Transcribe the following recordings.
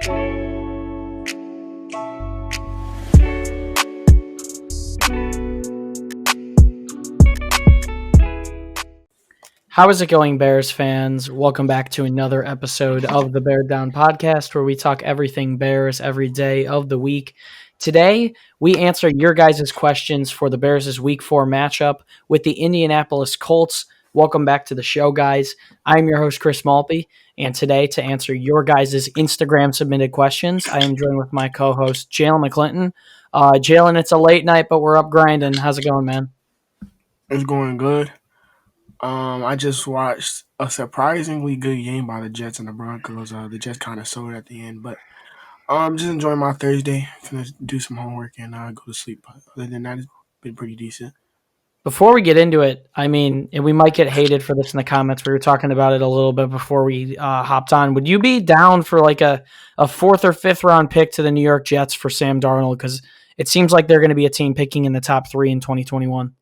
How is it going, Bears fans? Welcome back to another episode of the Bear Down podcast, where we talk everything Bears every day of the week. Today, we answer your guys' questions for the Bears' Week 4 matchup with the Indianapolis Colts. Welcome back to the show, guys. I'm your host, Chris Malpe, and today, to answer your guys' Instagram-submitted questions, I am joined with my co-host, Jaylen McClinton. Jaylen, it's a late night, but we're up grinding. How's it going, man? It's going good. I just watched a surprisingly good game by the Jets and the Broncos. The Jets kind of sold at the end, but just enjoying my Thursday. Gonna do some homework and go to sleep. But other than that, it's been pretty decent. Before we get into it, I mean, and we might get hated for this in the comments. We were talking about it a little bit before we hopped on. Would you be down for like a fourth or fifth round pick to the New York Jets for Sam Darnold? Because it seems like they're going to be a team picking in the top 3 in 2021.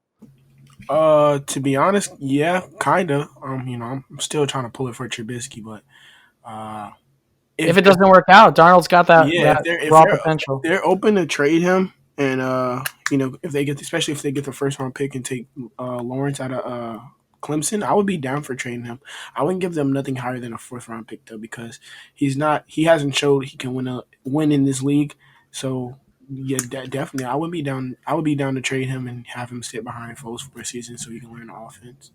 To be honest, yeah, kinda. I'm still trying to pull it for Trubisky, but if it doesn't work out, Darnold's got that if raw potential. They're open to trade him, and especially if they get the first round pick and take Lawrence out of Clemson, I would be down for trading him. I wouldn't give them nothing higher than a fourth round pick though, because he hasn't showed he can win in this league. So yeah, definitely, I would be down. I would be down to trade him and have him sit behind Foles for a season so he can learn the offense.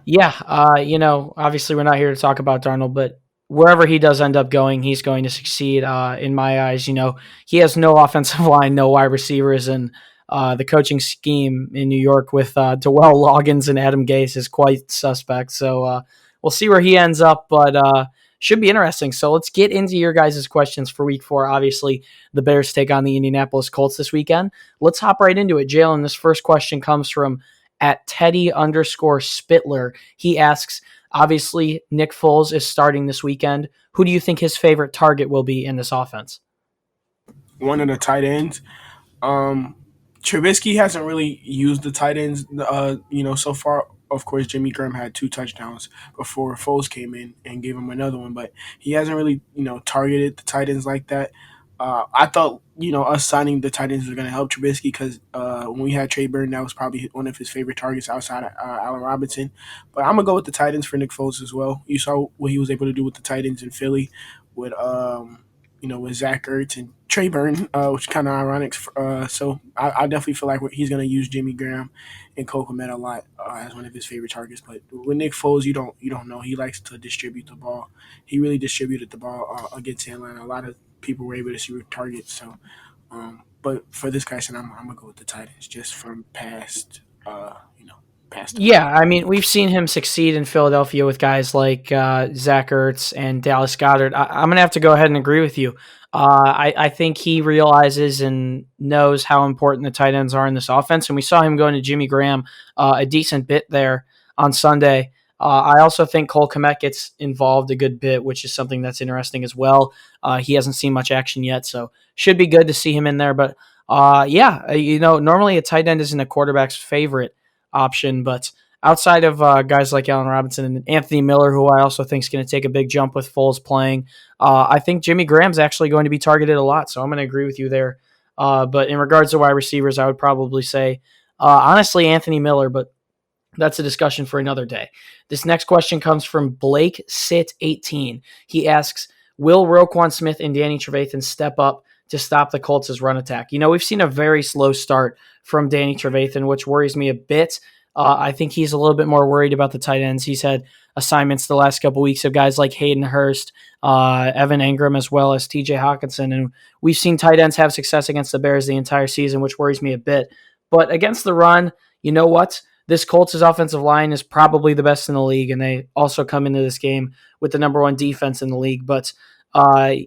Yeah, obviously we're not here to talk about Darnold, but wherever he does end up going, he's going to succeed. In my eyes, he has no offensive line, no wide receivers, and the coaching scheme in New York with Dewell Loggins and Adam Gase is quite suspect. So we'll see where he ends up, but should be interesting. So let's get into your guys' questions for Week 4. Obviously, the Bears take on the Indianapolis Colts this weekend. Let's hop right into it. Jaylen, this first question comes from at Teddy_Spittler. He asks, obviously, Nick Foles is starting this weekend. Who do you think his favorite target will be in this offense? One of the tight ends. Trubisky hasn't really used the tight ends, so far. Of course, Jimmy Graham had 2 touchdowns before Foles came in and gave him another one, but he hasn't really, targeted the tight ends like that. I thought, us signing the tight ends was going to help Trubisky because when we had Trey Burton, that was probably one of his favorite targets outside of Allen Robinson. But I'm going to go with the tight ends for Nick Foles as well. You saw what he was able to do with the tight ends in Philly with with Zach Ertz and Trey Burton, which is kind of ironic. So I definitely feel like he's going to use Jimmy Graham and Cole Kmet a lot as one of his favorite targets. But with Nick Foles, you don't know. He likes to distribute the ball. He really distributed the ball against Atlanta. A lot of people were able to see targets. So, but for this question, I'm gonna go with the tight ends just from past. Yeah, I mean, we've seen him succeed in Philadelphia with guys like Zach Ertz and Dallas Goedert. I'm going to have to go ahead and agree with you. I think he realizes and knows how important the tight ends are in this offense, and we saw him going to Jimmy Graham a decent bit there on Sunday. I also think Cole Kmet gets involved a good bit, which is something that's interesting as well. He hasn't seen much action yet, so should be good to see him in there. But normally a tight end isn't a quarterback's favorite option, but outside of guys like Allen Robinson and Anthony Miller, who I also think is going to take a big jump with Foles playing, I think Jimmy Graham's actually going to be targeted a lot, so I'm going to agree with you there. But in regards to wide receivers, I would probably say, honestly, Anthony Miller, but that's a discussion for another day. This next question comes from Blake Sit 18. He asks, will Roquan Smith and Danny Trevathan step up to stop the Colts' run attack? We've seen a very slow start from Danny Trevathan, which worries me a bit. I think he's a little bit more worried about the tight ends. He's had assignments the last couple weeks of guys like Hayden Hurst, Evan Engram, as well as TJ Hawkinson. And we've seen tight ends have success against the Bears the entire season, which worries me a bit. But against the run, you know what? This Colts' offensive line is probably the best in the league, and they also come into this game with the number 1 defense in the league. But, I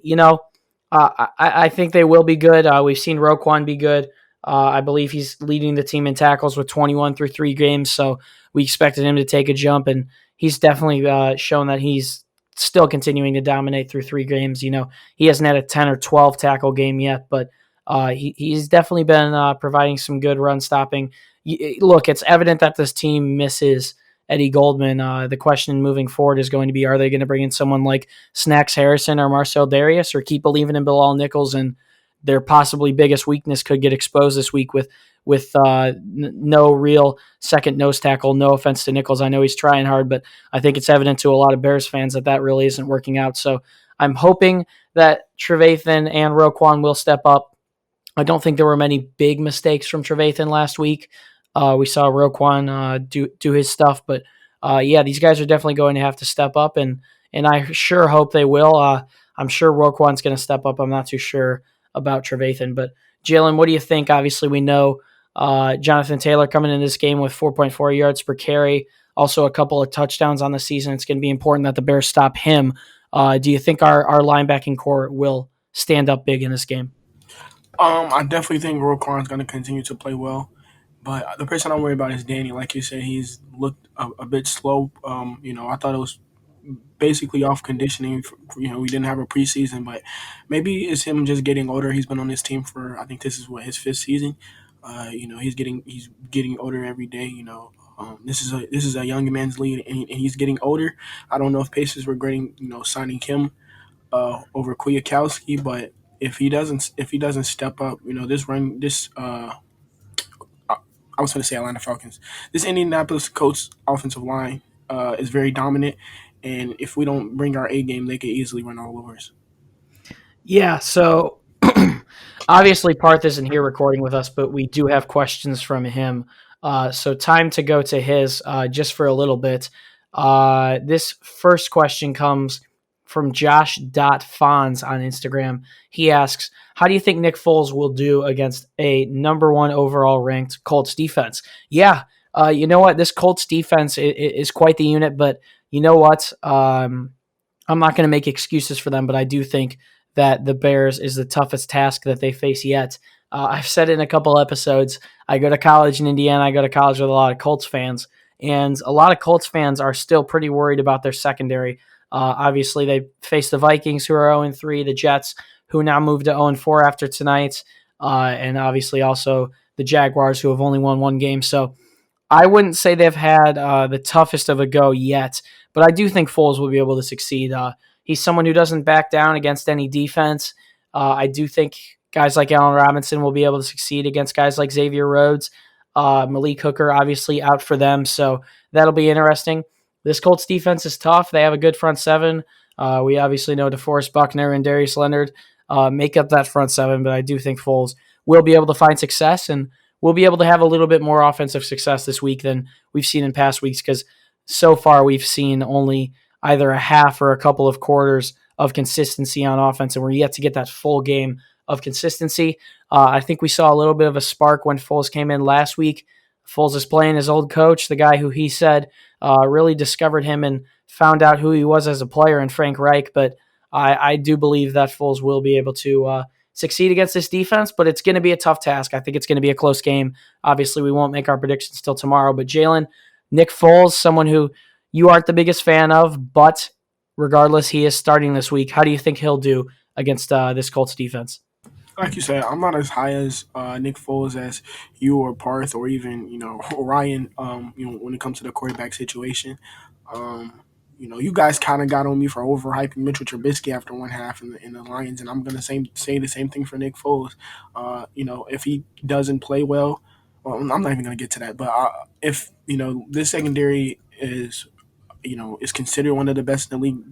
think they will be good. We've seen Roquan be good. I believe he's leading the team in tackles with 21 through 3 games, so we expected him to take a jump, and he's definitely shown that he's still continuing to dominate through 3 games. He hasn't had a 10 or 12 tackle game yet, but he's definitely been providing some good run stopping. Look, it's evident that this team misses Eddie Goldman. The question moving forward is going to be: are they going to bring in someone like Snacks Harrison or Marcel Darius, or keep believing in Bilal Nichols? And their possibly biggest weakness could get exposed this week with no real second nose tackle. No offense to Nichols, I know he's trying hard, but I think it's evident to a lot of Bears fans that really isn't working out. So I'm hoping that Trevathan and Roquan will step up. I don't think there were many big mistakes from Trevathan last week. We saw Roquan do his stuff, but yeah, these guys are definitely going to have to step up, and I sure hope they will. I'm sure Roquan's going to step up. I'm not too sure about Trevathan, but Jaylen, what do you think? Obviously, we know Jonathan Taylor coming in this game with 4.4 yards per carry, also a couple of touchdowns on the season. It's going to be important that the Bears stop him. Do you think our linebacking core will stand up big in this game? I definitely think Roquan's going to continue to play well. But the person I'm worried about is Danny. Like you said, he's looked a bit slow. I thought it was basically off conditioning. We didn't have a preseason, but maybe it's him just getting older. He's been on this team for, I think this is what, his fifth season. He's getting older every day. This is a young man's league, and he's getting older. I don't know if Pacers were regretting signing him over Kwiatkowski, but if he doesn't step up, I was going to say Atlanta Falcons. This Indianapolis Colts offensive line is very dominant, and if we don't bring our A game, they could easily run all over us. Yeah, so obviously Parth isn't here recording with us, but we do have questions from him. So time to go to his just for a little bit. This first question comes from Josh.Fonz on Instagram. He asks, how do you think Nick Foles will do against a number one overall ranked Colts defense? Yeah, you know what? This Colts defense is quite the unit, but you know what? I'm not going to make excuses for them, but I do think that the Bears is the toughest task that they face yet. I've said it in a couple episodes. I go to college in Indiana. I go to college with a lot of Colts fans, and a lot of Colts fans are still pretty worried about their secondary. Obviously, they face the Vikings, who are 0-3, the Jets, who now moved to 0-4 after tonight, and obviously also the Jaguars, who have only won one game. So I wouldn't say they've had the toughest of a go yet, but I do think Foles will be able to succeed. He's someone who doesn't back down against any defense. I do think guys like Allen Robinson will be able to succeed against guys like Xavier Rhodes. Malik Hooker, obviously, out for them, so that'll be interesting. This Colts defense is tough. They have a good front seven. We obviously know DeForest Buckner and Darius Leonard make up that front seven, but I do think Foles will be able to find success, and we'll be able to have a little bit more offensive success this week than we've seen in past weeks, because so far we've seen only either a half or a couple of quarters of consistency on offense, and we're yet to get that full game of consistency. I think we saw a little bit of a spark when Foles came in last week. Foles is playing his old coach, the guy who he said really discovered him and found out who he was as a player in Frank Reich, but I do believe that Foles will be able to succeed against this defense, but it's going to be a tough task. I think it's going to be a close game. Obviously, we won't make our predictions till tomorrow, but Jaylen, Nick Foles, someone who you aren't the biggest fan of, but regardless, he is starting this week. How do you think he'll do against this Colts defense? Like you said, I'm not as high as Nick Foles as you or Parth or even Ryan. When it comes to the quarterback situation, you guys kind of got on me for overhyping Mitchell Trubisky after one half in the Lions, and I'm gonna say the same thing for Nick Foles. If he doesn't play well, I'm not even gonna get to that. But if this secondary is considered one of the best in the league,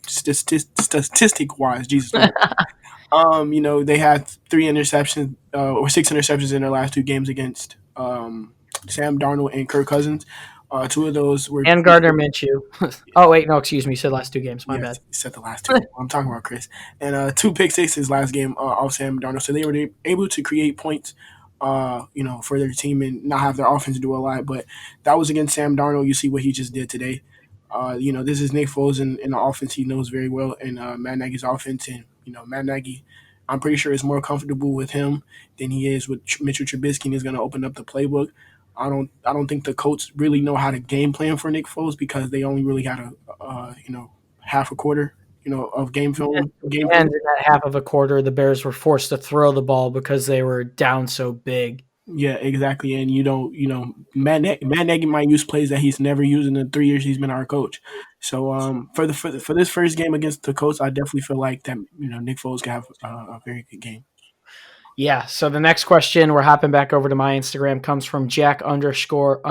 statistic wise. Jesus, they had 3 interceptions or 6 interceptions in their last 2 games against Sam Darnold and Kirk Cousins. 2 of those were And Gardner Minshew. Oh, wait, no, excuse me. You said last 2 games. My bad. Yes, he said the last two. I'm talking about Chris. And 2 pick sixes last game off Sam Darnold. So they were able to create points, for their team and not have their offense do a lot. But that was against Sam Darnold. You see what he just did today. This is Nick Foles in the offense he knows very well, and Matt Nagy's offense. And, Matt Nagy, I'm pretty sure is more comfortable with him than he is with Mitchell Trubisky, and is going to open up the playbook. I don't think the Colts really know how to game plan for Nick Foles because they only really got half a quarter of game film. And in that half of a quarter, the Bears were forced to throw the ball because they were down so big. Yeah, exactly. And Matt Nagy might use plays that he's never used in the 3 years he's been our coach. So for this first game against the Colts, I definitely feel like that Nick Foles can have a very good game. Yeah. So the next question, we're hopping back over to my Instagram, comes from Jack underscore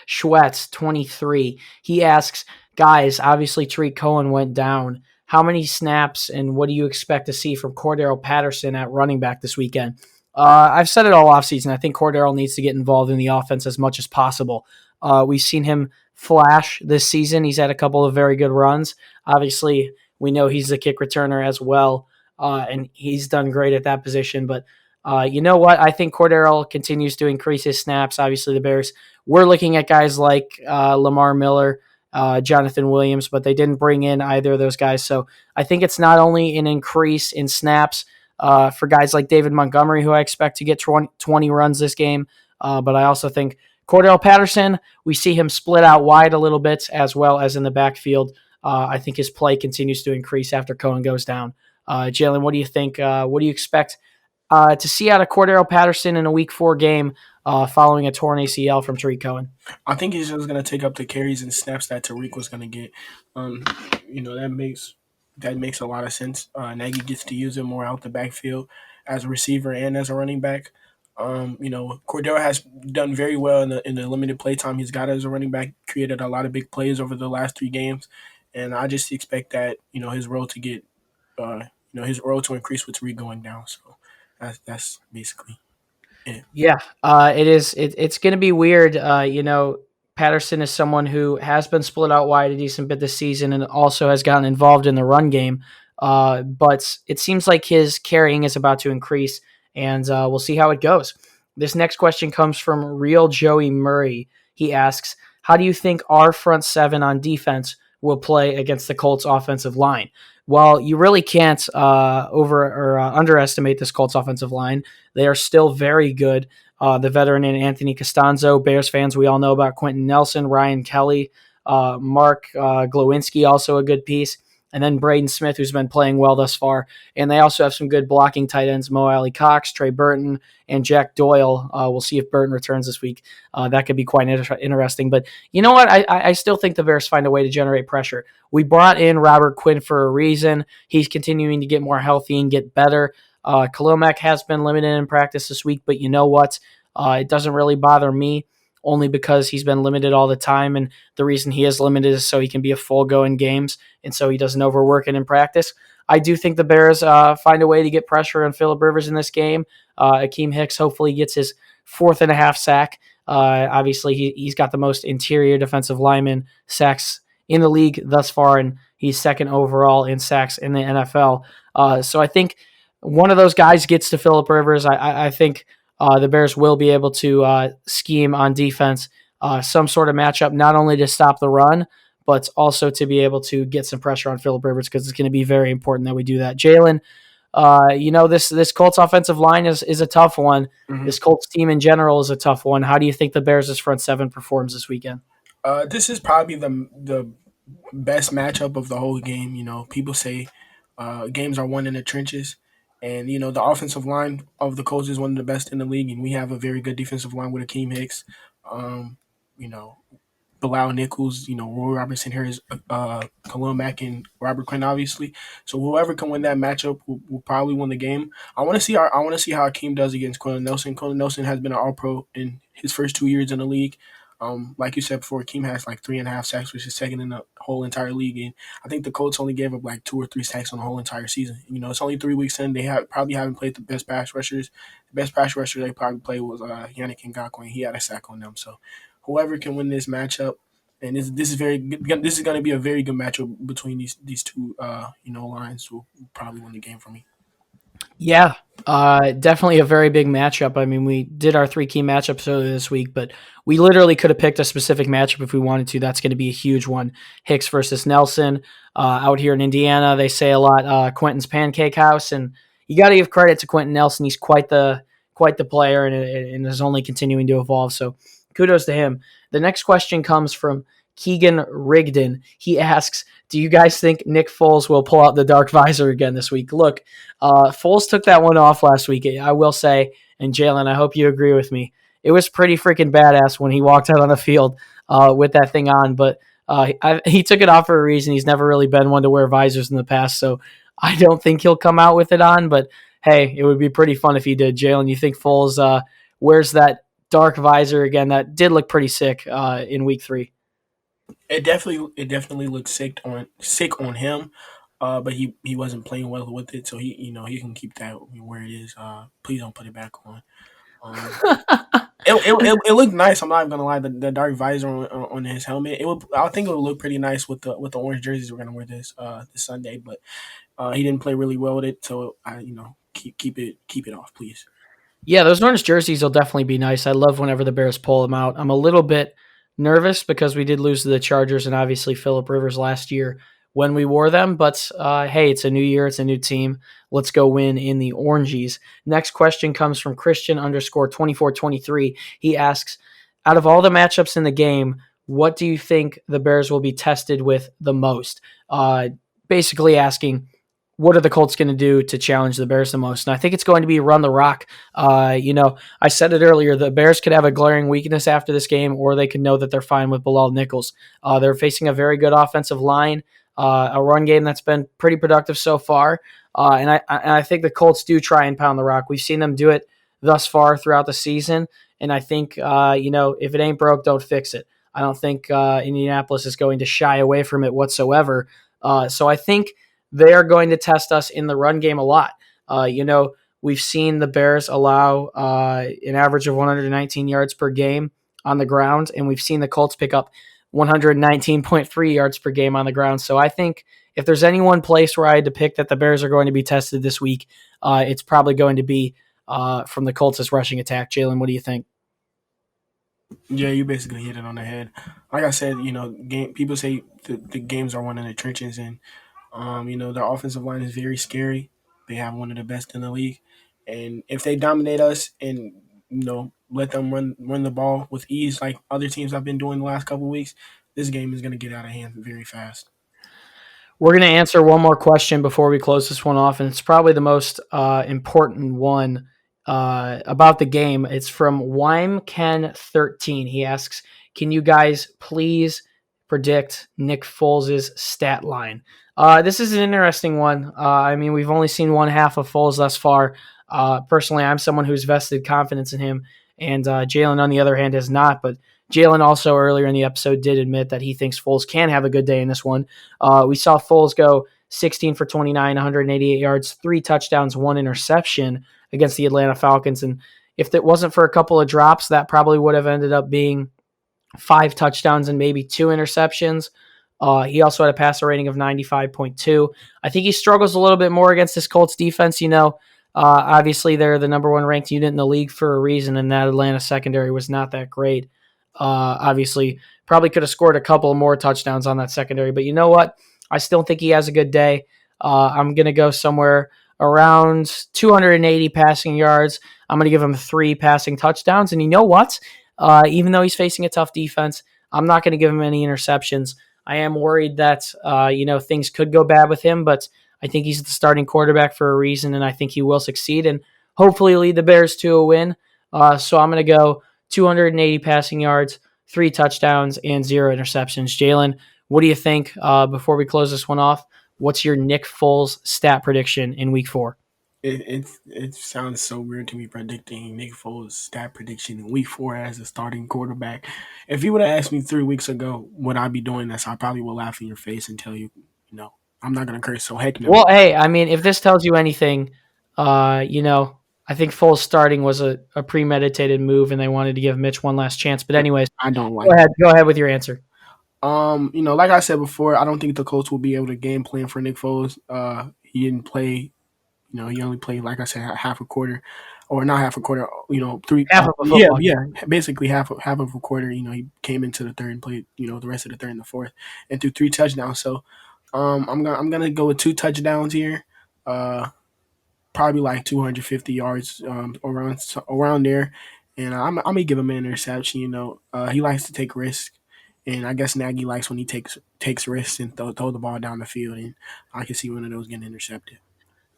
Schwetz 23. He asks, guys, obviously Tariq Cohen went down. How many snaps and what do you expect to see from Cordarrelle Patterson at running back this weekend? I've said it all offseason. I think Cordarrelle needs to get involved in the offense as much as possible. We've seen him flash this season. He's had a couple of very good runs. Obviously, we know he's a kick returner as well. And he's done great at that position. But you know what? I think Cordarrelle continues to increase his snaps. Obviously, the Bears were looking at guys like Lamar Miller, Jonathan Williams, but they didn't bring in either of those guys. So I think it's not only an increase in snaps for guys like David Montgomery, who I expect to get 20 runs this game, but I also think Cordarrelle Patterson, we see him split out wide a little bit as well as in the backfield. I think his play continues to increase after Cohen goes down. Jaylen, what do you think? What do you expect to see out of Cordarrelle Patterson in a Week 4 game following a torn ACL from Tariq Cohen? I think he's just going to take up the carries and snaps that Tariq was going to get. Um, that makes a lot of sense. Nagy gets to use him more out the backfield as a receiver and as a running back. Cordero has done very well in the limited play time he's got as a running back. Created a lot of big plays over the last 3 games, and I just expect that his role to get his role to increase with Tariq going down. So that's basically it. Yeah, it is. It's going to be weird. Patterson is someone who has been split out wide a decent bit this season and also has gotten involved in the run game. But it seems like his carrying is about to increase, and we'll see how it goes. This next question comes from Real Joey Murray. He asks, how do you think our front seven on defense will play against the Colts offensive line? Well, you really can't underestimate this Colts offensive line. They are still very good. The veteran in Anthony Costanzo, Bears fans, we all know about Quentin Nelson, Ryan Kelly, Mark Glowinski, also a good piece, and then Braden Smith, who's been playing well thus far. And they also have some good blocking tight ends, Mo Alley Cox, Trey Burton, and Jack Doyle. We'll see if Burton returns this week. That could be quite interesting. But you know what? I still think the Bears find a way to generate pressure. We brought in Robert Quinn for a reason. He's continuing to get more healthy and get better. Kalomak has been limited in practice this week, but you know what? It doesn't really bother me, only because he's been limited all the time, and the reason he is limited is so he can be a full go in games, and so he doesn't overwork it in practice. I do think the Bears find a way to get pressure on Phillip Rivers in this game. Akeem Hicks hopefully gets his 4.5 sack. Obviously, he's got the most interior defensive lineman sacks in the league thus far, and he's second overall in sacks in the NFL. So I think one of those guys gets to Phillip Rivers. I think the Bears will be able to scheme on defense some sort of matchup, not only to stop the run, but also to be able to get some pressure on Phillip Rivers, because it's going to be very important that we do that. Jaylen, this Colts offensive line is a tough one. Mm-hmm. This Colts team in general is a tough one. How do you think the Bears' front seven performs this weekend? This is probably the best matchup of the whole game. People say games are won in the trenches. And, the offensive line of the Colts is one of the best in the league, and we have a very good defensive line with Akeem Hicks, you know, Bilal Nichols, Roy Robertson here is Khalil Mack and Robert Quinn, obviously. So whoever can win that matchup will probably win the game. I want to see how Akeem does against Quentin Nelson. Quentin Nelson has been an All-Pro in his first 2 years in the league. Like you said before, Akeem has like 3.5 sacks, which is second in the whole entire league. And I think the Colts only gave up like 2 or 3 sacks on the whole entire season. It's only 3 weeks in. They probably haven't played the best pass rushers. The best pass rusher they probably played was Yannick Ngakoue, and he had a sack on them. So whoever can win this matchup, and this is very good, this is going to be a very good matchup between these two lines, will probably win the game for me. Yeah, definitely a very big matchup. I mean, we did our 3 key matchups earlier this week, but we literally could have picked a specific matchup if we wanted to. That's going to be a huge one. Hicks versus Nelson. Out here in Indiana, they say a lot, Quentin's Pancake House, and you got to give credit to Quentin Nelson. He's quite the player and is only continuing to evolve. So kudos to him. The next question comes from Keegan Rigdon. He asks, do you guys think Nick Foles will pull out the dark visor again this week? Look, Foles took that one off last week, I will say, and Jaylen, I hope you agree with me. It was pretty freaking badass when he walked out on the field with that thing on, but he took it off for a reason. He's never really been one to wear visors in the past, so I don't think he'll come out with it on, but hey, it would be pretty fun if he did. Jaylen, you think Foles wears that dark visor again? That did look pretty sick in week 3. It definitely looked sick on him. But he wasn't playing well with it, so he can keep that where it is. Please don't put it back on. Um, it looked nice. I'm not even gonna lie. The dark visor on his helmet. I think it would look pretty nice with the orange jerseys we're gonna wear this Sunday. But he didn't play really well with it, so I keep it off, please. Yeah, those orange jerseys will definitely be nice. I love whenever the Bears pull them out. I'm a little bit nervous because we did lose to the Chargers and obviously Phillip Rivers last year when we wore them. But hey, it's a new year, it's a new team. Let's go win in the orangies. Next question comes from Christian underscore 2423. He asks, out of all the matchups in the game, what do you think the Bears will be tested with the most? Basically asking, what are the Colts going to do to challenge the Bears the most? And I think it's going to be run the rock. I said it earlier, the Bears could have a glaring weakness after this game, or they could know that they're fine with Bilal Nichols. They're facing a very good offensive line, a run game that's been pretty productive so far. And I think the Colts do try and pound the rock. We've seen them do it thus far throughout the season. And I think, if it ain't broke, don't fix it. I don't think Indianapolis is going to shy away from it whatsoever. So I think they are going to test us in the run game a lot. We've seen the Bears allow an average of 119 yards per game on the ground, and we've seen the Colts pick up 119.3 yards per game on the ground. So I think if there's any one place where I had to pick that the Bears are going to be tested this week, it's probably going to be from the Colts' rushing attack. Jaylen, what do you think? Yeah, you basically hit it on the head. Like I said, people say the games are won in the trenches, and their offensive line is very scary. They have one of the best in the league, and if they dominate us and let them run the ball with ease like other teams have been doing the last couple of weeks, this game is going to get out of hand very fast. We're going to answer one more question before we close this one off, and it's probably the most important one about the game. It's from WimeKen13. He asks, can you guys please predict Nick Foles' stat line? This is an interesting one. We've only seen one half of Foles thus far. Personally, I'm someone who's vested confidence in him, and Jaylen, on the other hand, has not. But Jaylen also earlier in the episode did admit that he thinks Foles can have a good day in this one. We saw Foles go 16 for 29, 188 yards, 3 touchdowns, 1 interception against the Atlanta Falcons. And if it wasn't for a couple of drops, that probably would have ended up being 5 touchdowns and maybe 2 interceptions. He also had a passer rating of 95.2. I think he struggles a little bit more against this Colts defense. Obviously they're the number 1 ranked unit in the league for a reason, and that Atlanta secondary was not that great. Obviously, probably could have scored a couple more touchdowns on that secondary, but you know what? I still think he has a good day. I'm going to go somewhere around 280 passing yards. I'm going to give him 3 passing touchdowns. And you know what? Even though he's facing a tough defense, I'm not going to give him any interceptions. I am worried that, things could go bad with him, but I think he's the starting quarterback for a reason, and I think he will succeed and hopefully lead the Bears to a win. So I'm going to go 280 passing yards, 3 touchdowns, and 0 interceptions. Jaylen, what do you think before we close this one off? What's your Nick Foles stat prediction in week 4? It sounds so weird to me predicting Nick Foles' stat prediction in week 4 as a starting quarterback. If you would have asked me 3 weeks ago would I be doing this, I probably would laugh in your face and tell you, no, I'm not going to curse, so heck no. Well, hey, if this tells you anything, I think Foles starting was a premeditated move, and they wanted to give Mitch one last chance. But anyways, I don't like go ahead with your answer. Like I said before, I don't think the Colts will be able to game plan for Nick Foles. He didn't play. He only played, like I said, half a quarter, or not half a quarter. 3 Half of a football basically half of a quarter. He came into the third and played. The rest of the third and the fourth, and threw 3 touchdowns. So, I'm gonna go with 2 touchdowns here. Probably like 250 yards, around there, and I'm gonna give him an interception. He likes to take risks, And I guess Nagy likes when he takes risks and throw the ball down the field, and I can see one of those getting intercepted.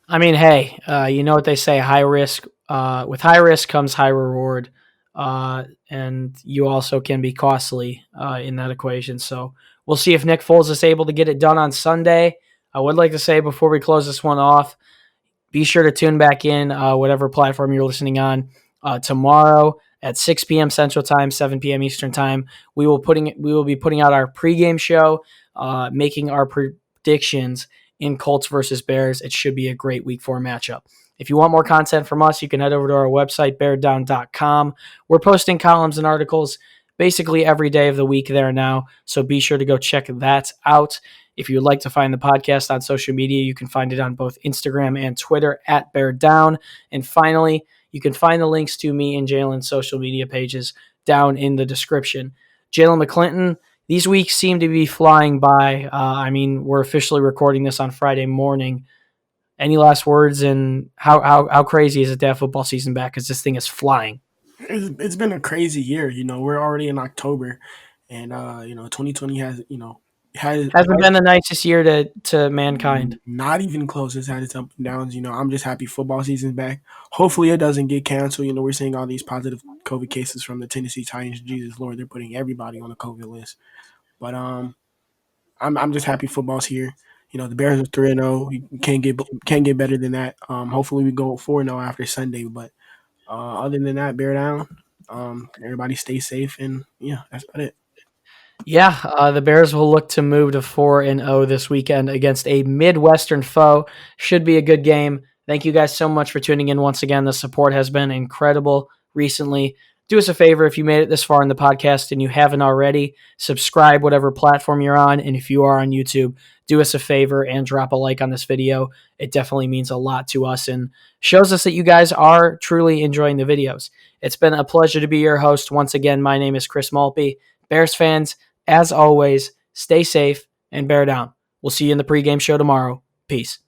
I mean, hey, you know what they say: high risk. With high risk comes high reward, and you also can be costly in that equation. So we'll see if Nick Foles is able to get it done on Sunday. I would like to say before we close this one off, be sure to tune back in, whatever platform you're listening on, tomorrow at 6 p.m. Central Time, 7 p.m. Eastern Time. We will be putting out our pregame show, making our predictions in Colts versus Bears. It should be a great Week 4 matchup. If you want more content from us, you can head over to our website, beardown.com. We're posting columns and articles basically every day of the week there now, so be sure to go check that out. If you'd like to find the podcast on social media, you can find it on both Instagram and Twitter at Bear Down. And finally, you can find the links to me and Jaylen's social media pages down in the description. Jaylen McClinton, these weeks seem to be flying by. We're officially recording this on Friday morning. Any last words, and how crazy is it to have football season back, because this thing is flying? It's been a crazy year. We're already in October, and 2020 hasn't been the nicest year to mankind. Not even close. It's had its ups and downs. I'm just happy football season's back. Hopefully, it doesn't get canceled. We're seeing all these positive COVID cases from the Tennessee Titans. Jesus Lord, they're putting everybody on the COVID list. But I'm just happy football's here. The Bears are 3-0. You can't get better than that. Hopefully, we go 4-0 after Sunday. But other than that, bear down. Everybody stay safe, and yeah, that's about it. Yeah, the Bears will look to move to 4-0 this weekend against a Midwestern foe. Should be a good game. Thank you guys so much for tuning in once again. The support has been incredible recently. Do us a favor, if you made it this far in the podcast and you haven't already, subscribe whatever platform you're on. And if you are on YouTube, do us a favor and drop a like on this video. It definitely means a lot to us and shows us that you guys are truly enjoying the videos. It's been a pleasure to be your host. Once again, my name is Chris Malpe. Bears fans, as always, stay safe and bear down. We'll see you in the pregame show tomorrow. Peace.